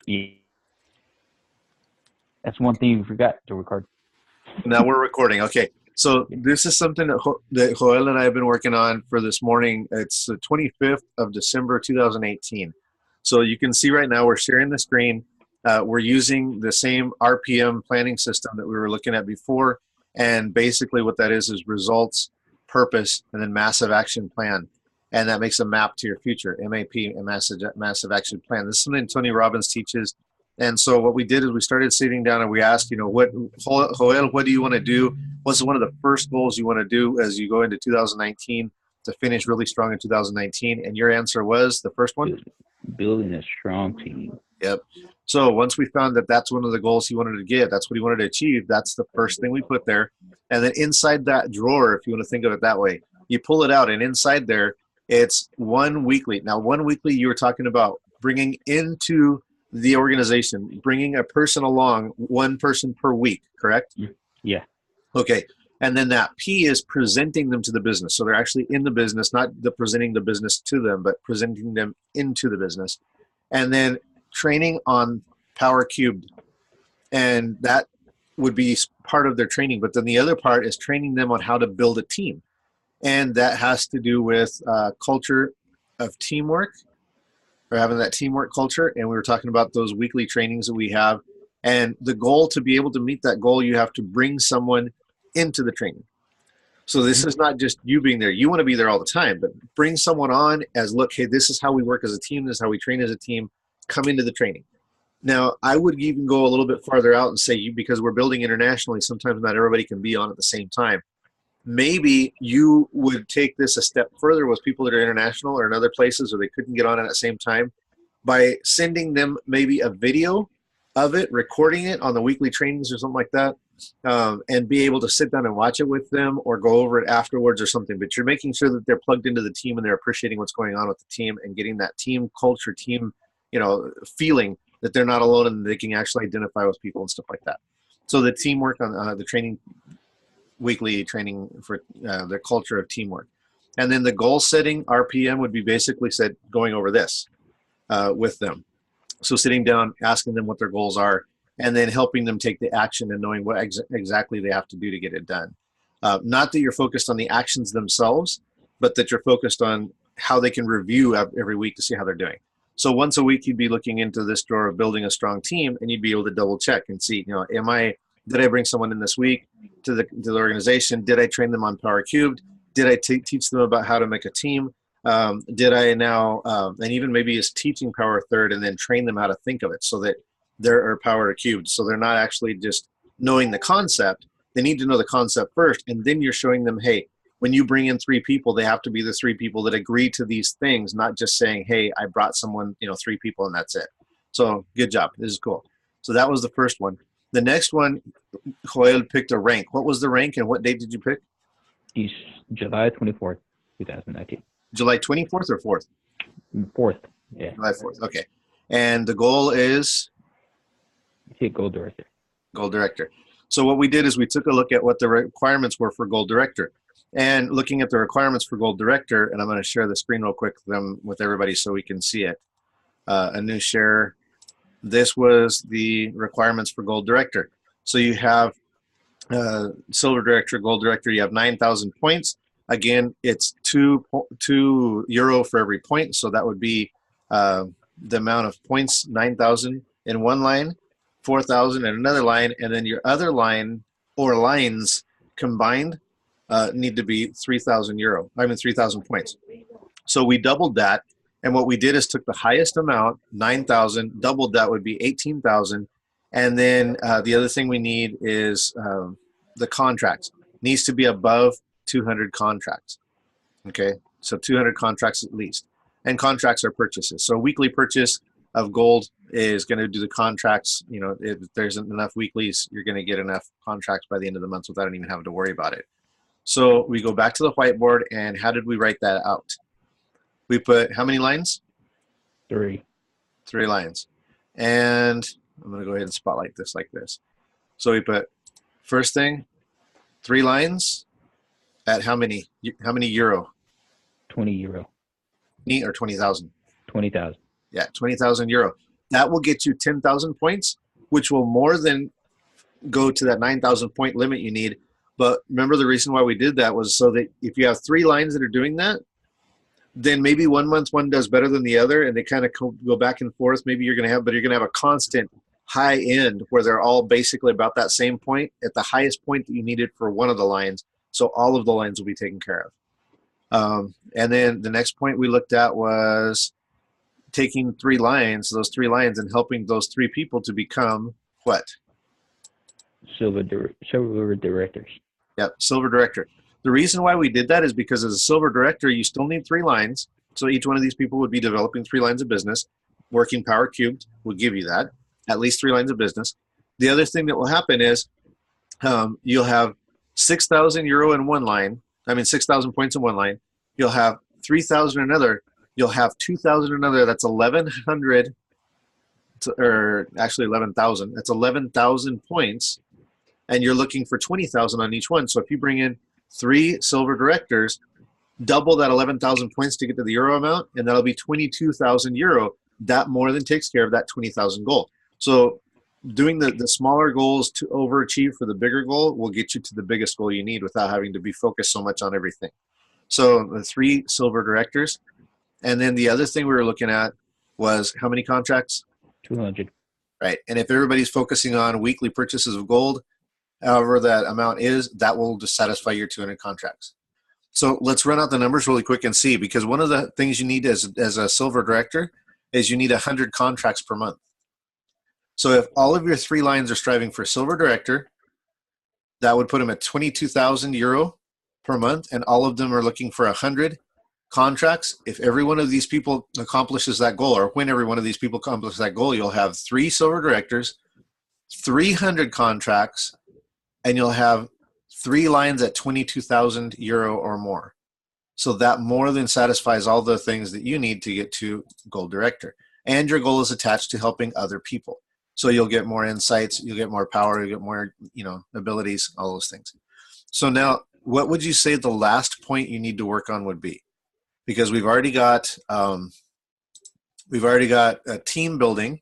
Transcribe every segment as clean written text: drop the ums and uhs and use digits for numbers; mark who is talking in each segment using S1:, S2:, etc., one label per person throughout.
S1: Yeah, that's one thing you forgot to record.
S2: Now we're recording. Okay. So this is something that Joel and I have been working on for this morning. It's the 25th of December, 2018. So you can see right now we're sharing the screen. We're using the same RPM planning system that we were looking at before. And basically what that is results, purpose, and then massive action plan. And that makes a map to your future, MAP, a massive action plan. This is something Tony Robbins teaches. And so what we did is we started sitting down and we asked, Joel, what do you want to do? What's one of the first goals you want to do as you go into 2019 to finish really strong in 2019? And your answer was the first one?
S1: Building a strong team.
S2: Yep. So once we found that that's one of the goals he wanted to get, that's what he wanted to achieve, that's the first thing we put there. And then inside that drawer, if you want to think of it that way, you pull it out and inside there, it's one weekly. Now, one weekly you were talking about bringing into the organization, bringing a person along, one person per week, correct?
S1: Yeah.
S2: Okay. And then that P is presenting them to the business. So they're actually in the business, not presenting the business to them, but presenting them into the business. And then training on Power Cubed. And that would be part of their training. But then the other part is training them on how to build a team. And that has to do with culture of teamwork, or having that teamwork culture. And we were talking about those weekly trainings that we have. And the goal, to be able to meet that goal, you have to bring someone into the training. So this is not just you being there. You want to be there all the time, but bring someone on as, look, hey, this is how we work as a team. This is how we train as a team. Come into the training. Now, I would even go a little bit farther out and say, because we're building internationally, sometimes not everybody can be on at the same time. Maybe you would take this a step further with people that are international or in other places, or they couldn't get on at the same time, by sending them maybe a video of it, recording it on the weekly trainings or something like that, and be able to sit down and watch it with them or go over it afterwards or something. But you're making sure that they're plugged into the team and they're appreciating what's going on with the team and getting that team culture, team, feeling that they're not alone and they can actually identify with people and stuff like that. So the teamwork on the training, weekly training for the culture of teamwork. And then the goal setting RPM would be basically said going over this with them. So sitting down, asking them what their goals are, and then helping them take the action and knowing what exactly they have to do to get it done. Not that you're focused on the actions themselves, but that you're focused on how they can review every week to see how they're doing. So once a week, you'd be looking into this drawer of building a strong team, and you'd be able to double check and see, did I bring someone in this week to the organization? Did I train them on Power Cubed? Did I teach them about how to make a team? Did I now, and even maybe is teaching Power Third and then train them how to think of it so that they're Power Cubed. So they're not actually just knowing the concept. They need to know the concept first. And then you're showing them, hey, when you bring in three people, they have to be the three people that agree to these things, not just saying, hey, I brought someone, three people and that's it. So good job. This is cool. So that was the first one. The next one, Joel picked a rank. What was the rank and what date did you pick?
S1: It's July 24th, 2019.
S2: July 24th or 4th?
S1: 4th. Yeah.
S2: July 4th. Okay. And the goal is?
S1: Gold Director.
S2: Gold Director. So what we did is we took a look at what the requirements were for Gold Director. And looking at the requirements for Gold Director, and I'm going to share the screen real quick with everybody so we can see it. A new share. This was the requirements for Gold Director. So you have Silver Director, Gold Director, you have 9,000 points. Again, it's €2 for every point. So that would be the amount of points, 9,000 in one line, 4,000 in another line, and then your other line or lines combined need to be €3,000. 3,000 points. So we doubled that. And what we did is took the highest amount, 9,000, doubled that would be 18,000. And then the other thing we need is the contracts. Needs to be above 200 contracts. Okay, so 200 contracts at least. And contracts are purchases. So a weekly purchase of gold is going to do the contracts. If there's enough weeklies, you're going to get enough contracts by the end of the month without even having to worry about it. So we go back to the whiteboard, and how did we write that out? We put how many lines?
S1: 3.
S2: 3 lines. And I'm going to go ahead and spotlight this like this. So we put first thing, 3 lines at how many euro?
S1: €20.
S2: Or 20,000?
S1: 20,000.
S2: Yeah, 20,000 euro. that will get you 10,000 points, which will more than go to that 9,000 point limit you need. But remember, the reason why we did that was so that if you have 3 lines that are doing that, then maybe 1 month one does better than the other, and they kind of go back and forth. Maybe you're going to have, but you're going to have a constant high end where they're all basically about that same point at the highest point that you needed for one of the lines. So all of the lines will be taken care of. And then the next point we looked at was taking 3 lines, those 3 lines, and helping those 3 people to become what?
S1: Silver directors.
S2: Yep, silver director. The reason why we did that is because as a silver director, you still need 3 lines. So each one of these people would be developing 3 lines of business. Working power cubed will give you that, at least 3 lines of business. The other thing that will happen is you'll have 6,000 euro in one line. I mean, 6,000 points in one line. You'll have 3,000 in another. You'll have 2,000 in another. That's 1,100, or actually 11,000. That's 11,000 points. And you're looking for 20,000 on each one. So if you bring in 3 silver directors, double that 11,000 points to get to the euro amount, and that'll be 22,000 euro. That more than takes care of that 20,000 goal. So doing the smaller goals to overachieve for the bigger goal will get you to the biggest goal you need without having to be focused so much on everything. So the 3 silver directors. And then the other thing we were looking at was how many contracts?
S1: 200.
S2: Right. And if everybody's focusing on weekly purchases of gold, however that amount is, that will just satisfy your 200 contracts. So let's run out the numbers really quick and see, because one of the things you need as a silver director is you need 100 contracts per month. So if all of your 3 lines are striving for silver director, that would put them at 22,000 euro per month, and all of them are looking for 100 contracts. If every one of these people accomplishes that goal, or when every one of these people accomplishes that goal, you'll have 3 silver directors, 300 contracts, and you'll have 3 lines at 22,000 euro or more. So that more than satisfies all the things that you need to get to gold director. And your goal is attached to helping other people. So you'll get more insights, you'll get more power, you'll get more, abilities, all those things. So now, what would you say the last point you need to work on would be? Because we've already got a team building,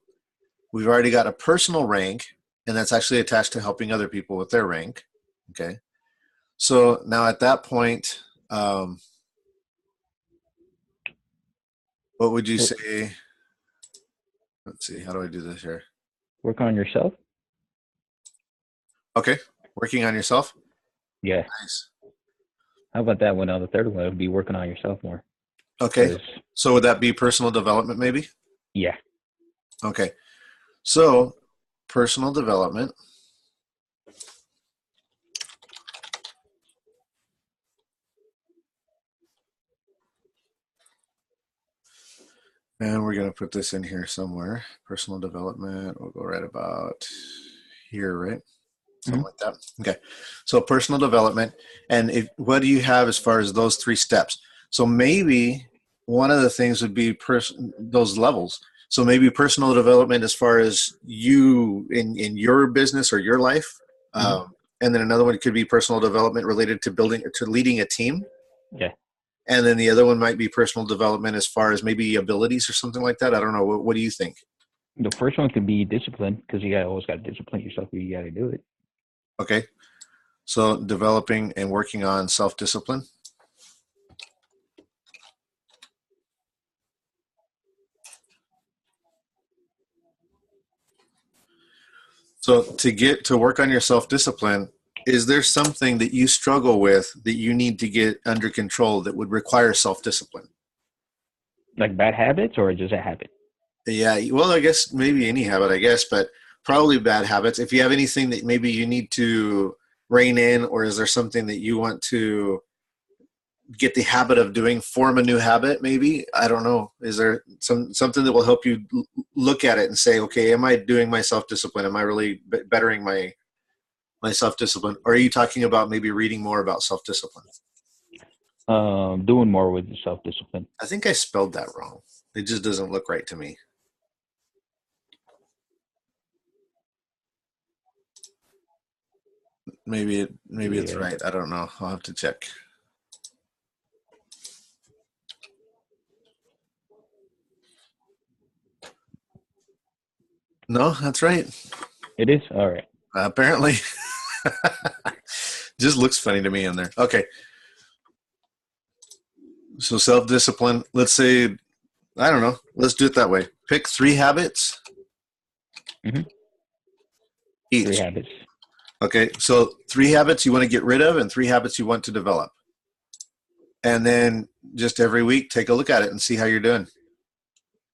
S2: we've already got a personal rank, and that's actually attached to helping other people with their rank. Okay. So now at that point, what would you say? Let's see. How do I do this here?
S1: Work on yourself.
S2: Okay. Working on yourself.
S1: Yeah.
S2: Nice.
S1: How about that one? On the third one, would be working on yourself more.
S2: Okay. So would that be personal development maybe?
S1: Yeah.
S2: Okay. So personal development. And we're going to put this in here somewhere. Personal development. We'll go right about here, right? Something like that. Okay. So personal development. And what do you have as far as those 3 steps? So maybe one of the things would be those levels. So maybe personal development as far as you in your business or your life. And then another one could be personal development related to leading a team.
S1: Yeah.
S2: And then the other one might be personal development as far as maybe abilities or something like that. I don't know. What do you think?
S1: The first one could be discipline, because you always got to discipline yourself. You got to do it.
S2: Okay. So developing and working on self-discipline. So to work on your self-discipline, is there something that you struggle with that you need to get under control that would require self-discipline?
S1: Like bad habits, or just a habit?
S2: Yeah, well, I guess maybe any habit, I guess, but probably bad habits. If you have anything that maybe you need to rein in, or is there something that you want to get the habit of doing, form a new habit maybe? I don't know. Is there something that will help you look at it and say, okay, am I doing my self-discipline? Am I really bettering my self-discipline? Or are you talking about maybe reading more about self-discipline?
S1: Doing more with self-discipline.
S2: I think I spelled that wrong. It just doesn't look right to me. Maybe it's right. I don't know. I'll have to check. No, that's right.
S1: It is? All right.
S2: Apparently. Just looks funny to me in there. Okay. So self-discipline, let's say, I don't know, let's do it that way. Pick 3 habits
S1: Mm-hmm. 3
S2: each.
S1: habits.
S2: Okay. So 3 habits you want to get rid of and 3 habits you want to develop. And then just every week, take a look at it and see how you're doing.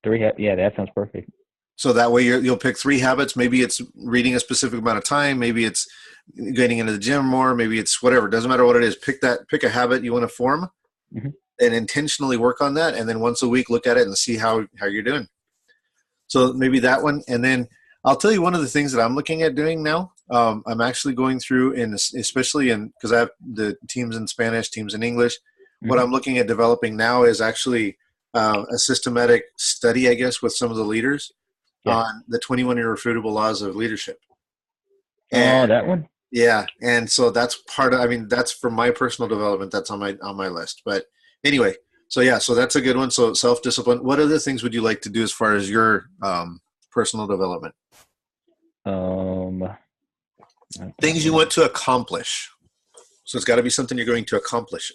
S1: 3 yeah, that sounds perfect.
S2: So that way you'll pick 3 habits. Maybe it's reading a specific amount of time. Maybe it's getting into the gym more. Maybe it's whatever. It doesn't matter what it is. Pick a habit you want to form
S1: Mm-hmm.
S2: and intentionally work on that. And then once a week, look at it and see how you're doing. So maybe that one. And then I'll tell you one of the things that I'm looking at doing now. I'm actually going through, especially because I have the teams in Spanish, teams in English.
S1: Mm-hmm.
S2: What I'm looking at developing now is actually a systematic study, I guess, with some of the leaders on the 21 irrefutable laws of leadership. And,
S1: that one?
S2: Yeah. And so that's that's for my personal development. That's on my list. But anyway, so that's a good one. So self-discipline. What other things would you like to do as far as your personal development? Things you want to accomplish. So it's got to be something you're going to accomplish.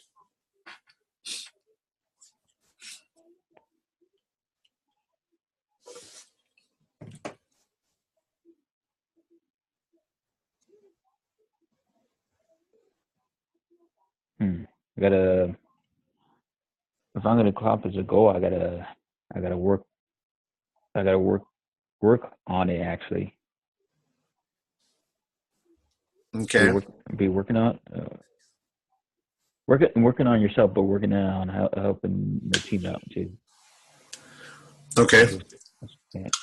S1: If I'm gonna accomplish a goal, I gotta work on it actually.
S2: Okay.
S1: Be working on working on yourself, but working on helping the team out too.
S2: Okay.
S1: I can't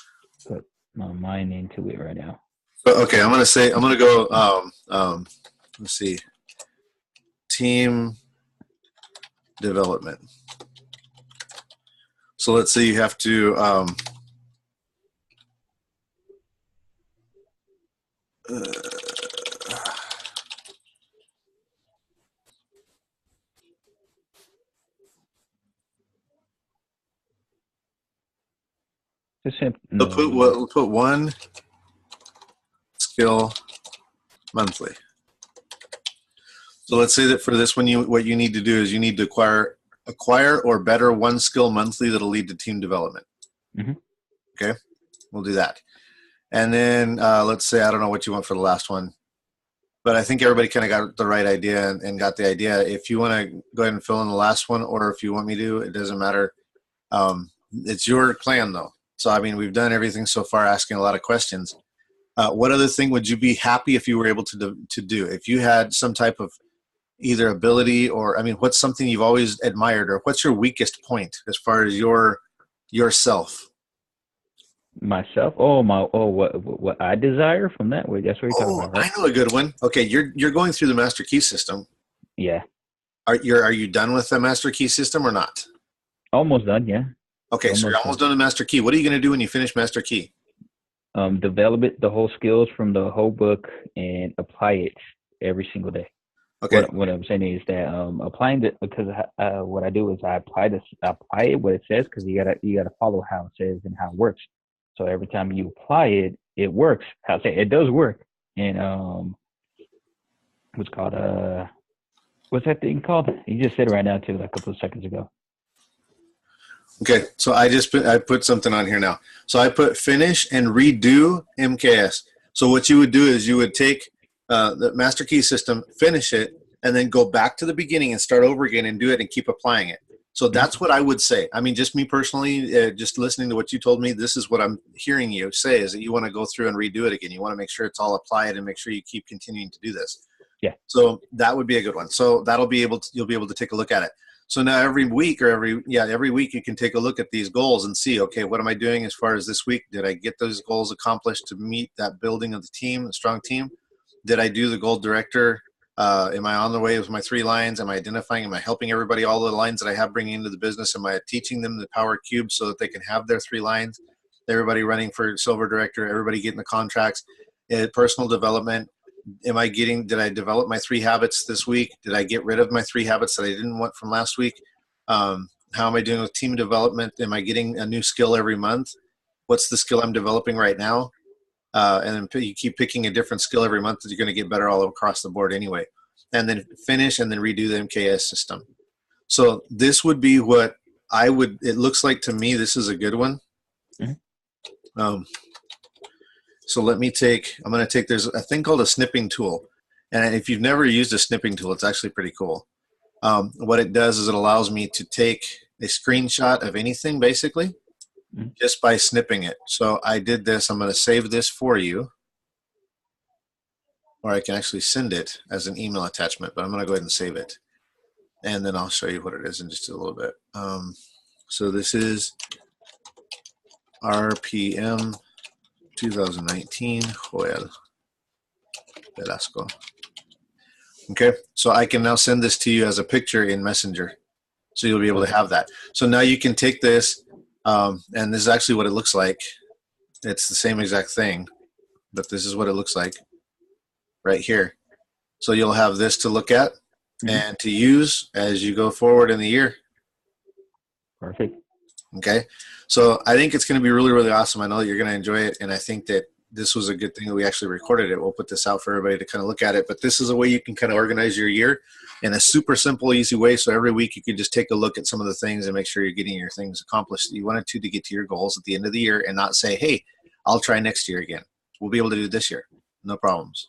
S1: put my mind into it right now.
S2: Okay, I'm gonna go. Let's see. Team development. So let's say you have to. We'll put one skill monthly. So let's say that for this one, what you need to do is you need to acquire or better one skill monthly that'll lead to team development.
S1: Mm-hmm.
S2: Okay, we'll do that. And then let's say, I don't know what you want for the last one, but I think everybody kind of got the right idea and got the idea. If you want to go ahead and fill in the last one, or if you want me to, it doesn't matter. It's your plan though. So, I mean, we've done everything so far, asking a lot of questions. What other thing would you be happy if you were able to do? If you had some type of either ability or, I mean, what's something you've always admired, or what's your weakest point as far as yourself?
S1: Myself? What I desire from that way? That's what you're talking about, right?
S2: I know a good one. Okay, you're going through the Master Key system.
S1: Yeah.
S2: Are you done with the Master Key system or not?
S1: Almost done, yeah.
S2: Okay, so you're almost done with Master Key. What are you going to do when you finish Master Key?
S1: Develop the whole skills from the whole book and apply it every single day.
S2: Okay.
S1: What I'm saying is that applying it, because what I do is I apply it what it says, because you gotta follow how it says and how it works. So every time you apply it, it works. I'll say it does work. And what's what's that thing called? You just said it right now too, like a couple of seconds ago.
S2: Okay, so I put something on here now. So I put finish and redo MKS. So what you would do is you would take the Master Key system, finish it, and then go back to the beginning and start over again and do it and keep applying it. So that's what I would say. I mean, just me personally, just listening to what you told me, this is what I'm hearing you say, is that you want to go through and redo it again. You want to make sure it's all applied and make sure you keep continuing to do this.
S1: Yeah.
S2: So that would be a good one. So you'll be able to take a look at it. So now every week you can take a look at these goals and see, okay, what am I doing as far as this week? Did I get those goals accomplished to meet that building of the team, a strong team? Did I do the goal director? Am I on the way with my 3 lines? Am I identifying? Am I helping everybody, all the lines that I have bringing into the business? Am I teaching them the power cube so that they can have their 3 lines? Everybody running for silver director, everybody getting the contracts, personal development. Did I develop my 3 habits this week? Did I get rid of my 3 habits that I didn't want from last week? How am I doing with team development? Am I getting a new skill every month? What's the skill I'm developing right now? and then you keep picking a different skill every month, you're going to get better all across the board anyway. And then finish and then redo the MKS system. So this would be what I would, it looks like to me, this is a good one.
S1: Mm-hmm.
S2: So let me take, I'm going to take, there's a thing called a snipping tool. And if you've never used a snipping tool, it's actually pretty cool. What it does is it allows me to take a screenshot of anything basically just by snipping it. So I did this. I'm going to save this for you, or I can actually send it as an email attachment, but I'm going to go ahead and save it. And then I'll show you what it is in just a little bit. So this is RPM 2019 Joel Velasco. Okay, so I can now send this to you as a picture in Messenger. So you'll be able to have that. So now you can take this, and this is actually what it looks like. It's the same exact thing, but this is what it looks like right here. So you'll have this to look at and to use as you go forward in the year.
S1: Perfect.
S2: Okay, so I think it's going to be really, really awesome. I know that you're going to enjoy it, and I think that this was a good thing that we actually recorded it. We'll put this out for everybody to kind of look at it, but this is a way you can kind of organize your year in a super simple, easy way. So every week you can just take a look at some of the things and make sure you're getting your things accomplished that you wanted to get to your goals at the end of the year, and not say, hey, I'll try next year again. We'll be able to do this year. No problems.